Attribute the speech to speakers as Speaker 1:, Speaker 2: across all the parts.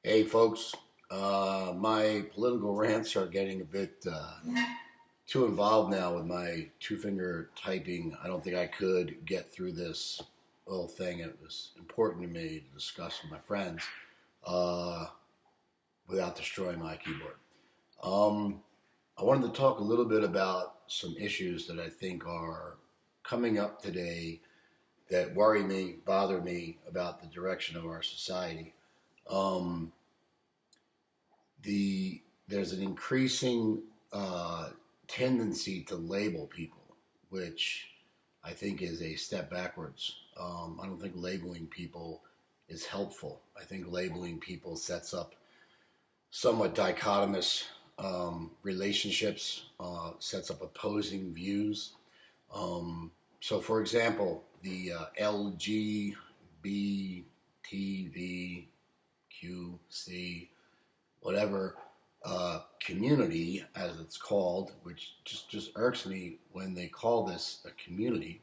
Speaker 1: Hey, folks. My political rants are getting a bit too involved now with my two-finger typing. I don't think I could get through this little thing. It was important to me to discuss with my friends uh, without destroying my keyboard. Um, I wanted to talk a little bit about some issues that I think are coming up today that worry me, bother me about the direction of our society. Um, there's an increasing tendency to label people, which I think is a step backwards. I don't think labeling people is helpful. I think labeling people sets up somewhat dichotomous relationships, sets up opposing views. So, for example, the LGBTGCQ, whatever community, as it's called, which just irks me when they call this a community.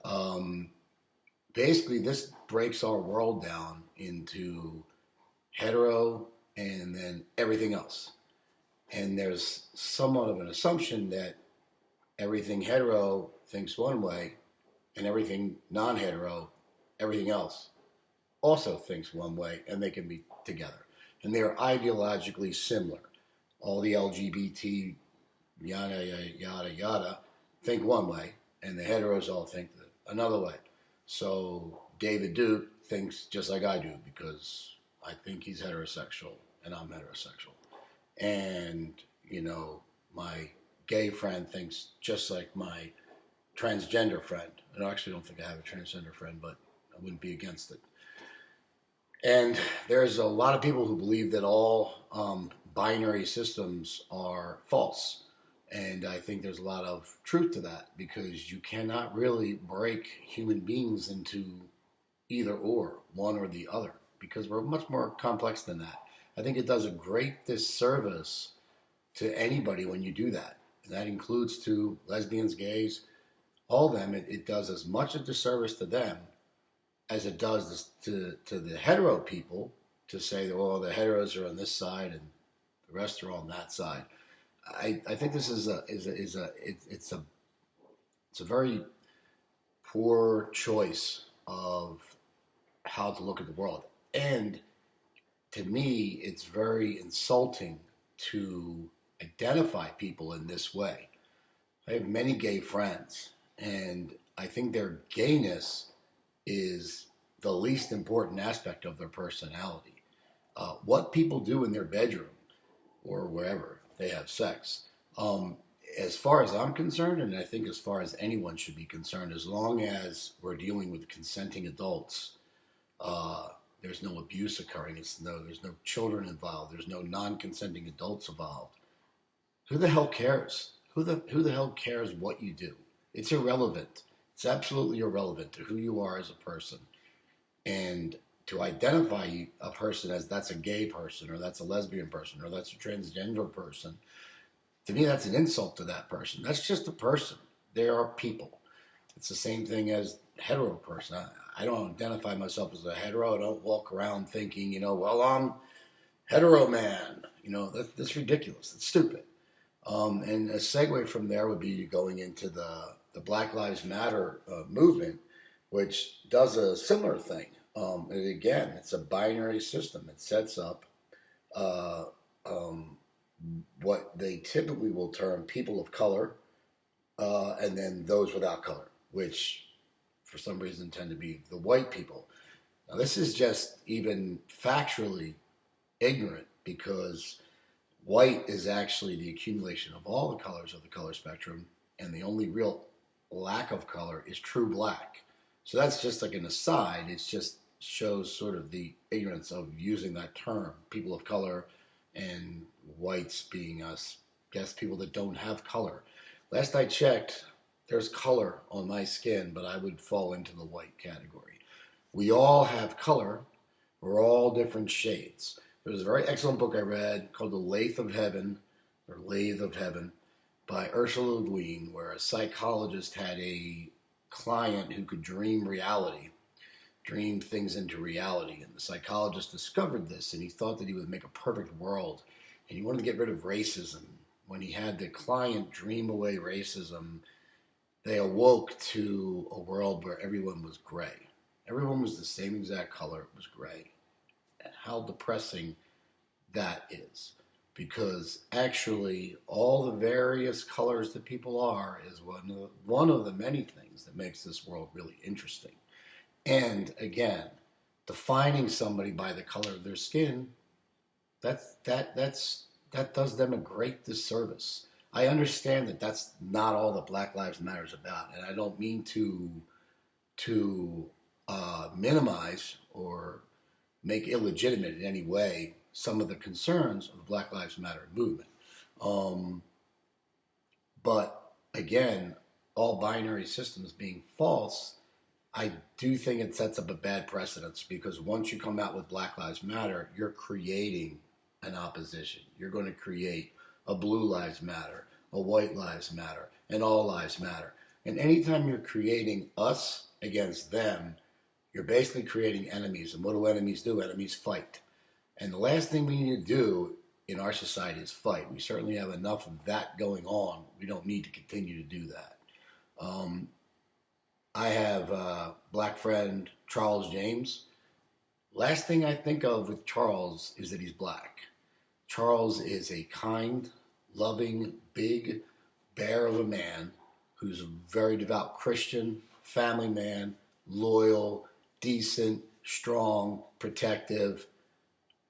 Speaker 1: Um, Basically, this breaks our world down into hetero and then everything else. And there's somewhat of an assumption that everything hetero thinks one way and everything non hetero, everything else, also thinks one way and they can be together. And they're ideologically similar. All the LGBT yada yada yada yada think one way, and the heteros all think another way. So David Duke thinks just like I do because I think he's heterosexual and I'm heterosexual. And, my gay friend thinks just like my transgender friend. And I actually don't think I have a transgender friend, but I wouldn't be against it. And there's a lot of people who believe that all binary systems are false. And I think there's a lot of truth to that because you cannot really break human beings into either or, one or the other, because we're much more complex than that. I think it does a great disservice to anybody when you do that. And that includes to lesbians, gays, all of them. It does as much a disservice to them as it does this to the hetero people to say that, well, the heteros are on this side and the rest are on that side. I think this it's a very poor choice of how to look at the world. And to me, it's very insulting to identify people in this way. I have many gay friends, and I think their gayness is the least important aspect of their personality. What people do in their bedroom or wherever they have sex, as far as I'm concerned, and I think as far as anyone should be concerned, as long as we're dealing with consenting adults, uh, there's no abuse occurring. There's no children involved. There's no non-consenting adults involved. Who the hell cares? Who the hell cares what you do? It's irrelevant. It's absolutely irrelevant to who you are as a person. And to identify a person as that's a gay person or that's a lesbian person or that's a transgender person, to me that's an insult to that person. That's just a person. They are people. It's the same thing as hetero person. I don't identify myself as a hetero. I don't walk around thinking, well, I'm hetero man. That's ridiculous. It's stupid. And a segue from there would be going into the Black Lives Matter movement, which does a similar thing. And again, it's a binary system. It sets up uh, um, what they typically will term people of color and then those without color, which for some reason tend to be the white people. Now, this is just even factually ignorant because white is actually the accumulation of all the colors of the color spectrum, and the only real lack of color is true black. So that's just like an aside. It just shows sort of the ignorance of using that term, people of color, and whites being us, guess people that don't have color. Last I checked, there's color on my skin, but I would fall into the white category. We all have color. We're all different shades. There was a very excellent book I read called The Lathe of Heaven, or Lathe of Heaven, by Ursula Le Guin, where a psychologist had a client who could dream reality. dream things into reality. And the psychologist discovered this, and he thought that he would make a perfect world. And he wanted to get rid of racism. When he had the client dream away racism, they awoke to a world where everyone was gray. Everyone was the same exact color, it was gray. And how depressing that is. Because actually, all the various colors that people are is one of the many things that makes this world really interesting. And again, defining somebody by the color of their skin, that does them a great disservice. I understand that that's not all that Black Lives Matter is about, and I don't mean to minimize or make illegitimate in any way some of the concerns of the Black Lives Matter movement. But again, all binary systems being false, I do think it sets up a bad precedence, because once you come out with Black Lives Matter, you're creating an opposition. You're going to create a Blue Lives Matter, a White Lives Matter, and All Lives Matter. And anytime you're creating us against them, you're basically creating enemies. And what do enemies do? Enemies fight. And the last thing we need to do in our society is fight. We certainly have enough of that going on. We don't need to continue to do that. I have a black friend, Charles James. Last thing I think of with Charles is that he's black. Charles is a kind, loving, big bear of a man who's a very devout Christian, family man, loyal, decent, strong, protective.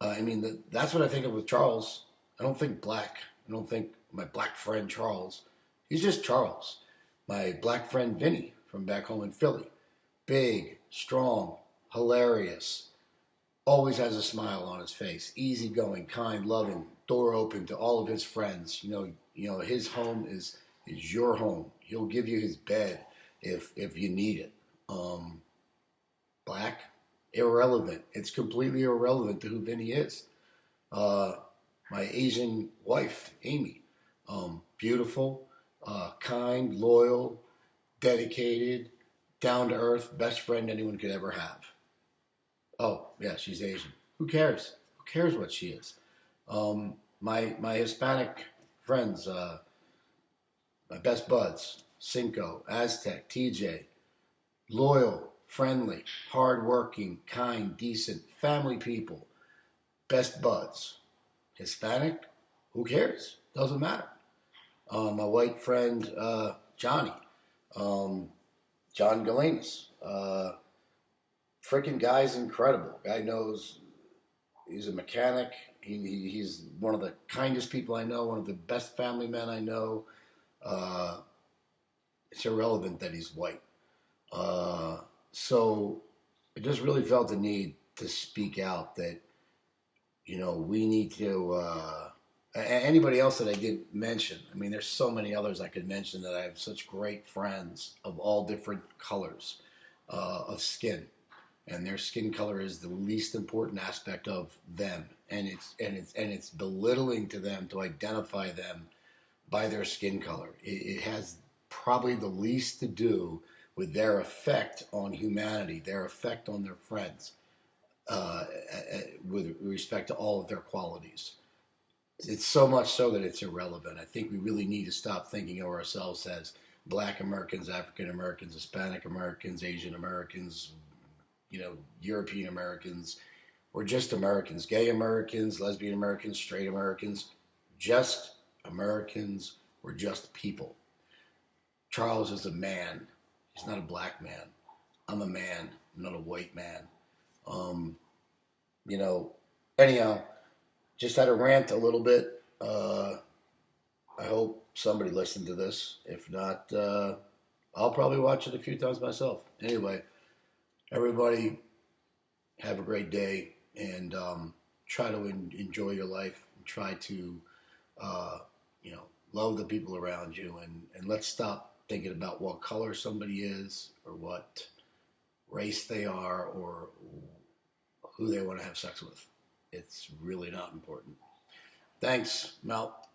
Speaker 1: That's what I think of with Charles. I don't think black. I don't think my black friend Charles. He's just Charles. My black friend Vinny from back home in Philly. Big, strong, hilarious. Always has a smile on his face. Easygoing, kind, loving, door open to all of his friends. You know, his home is your home. He'll give you his bed if you need it. Black, irrelevant. It's completely irrelevant to who Vinny is. My Asian wife, Amy, beautiful, kind, loyal, dedicated, down to earth, best friend anyone could ever have. Oh, yeah, she's Asian. Who cares? Who cares what she is? My Hispanic friends, my best buds, Cinco, Aztec, TJ, loyal, friendly, hardworking, kind, decent, family people, best buds. Hispanic, who cares? Doesn't matter. My white friend, Johnny, John Galenas. Freaking guy's incredible. Guy knows, he's a mechanic. He's one of the kindest people I know, one of the best family men I know. It's irrelevant that he's white. So I just really felt the need to speak out that, we need to, anybody else that I didn't mention, there's so many others I could mention that I have such great friends of all different colors of skin. And their skin color is the least important aspect of them, and it's belittling to them to identify them by their skin color. It has probably the least to do with their effect on humanity, their effect on their friends, with respect to all of their qualities. It's so much so that it's irrelevant. I think we really need to stop thinking of ourselves as Black Americans, African Americans, Hispanic Americans, Asian Americans, European Americans. We're just Americans. Gay Americans, lesbian Americans, straight Americans. Just Americans. We're just people. Charles is a man. He's not a black man. I'm a man. I'm not a white man. Anyhow, just had a rant a little bit. I hope somebody listened to this. If not, I'll probably watch it a few times myself. Anyway, everybody have a great day, and try to enjoy your life. Try to, love the people around you, and let's stop thinking about what color somebody is, or what race they are, or who they want to have sex with. It's really not important. Thanks, Mel.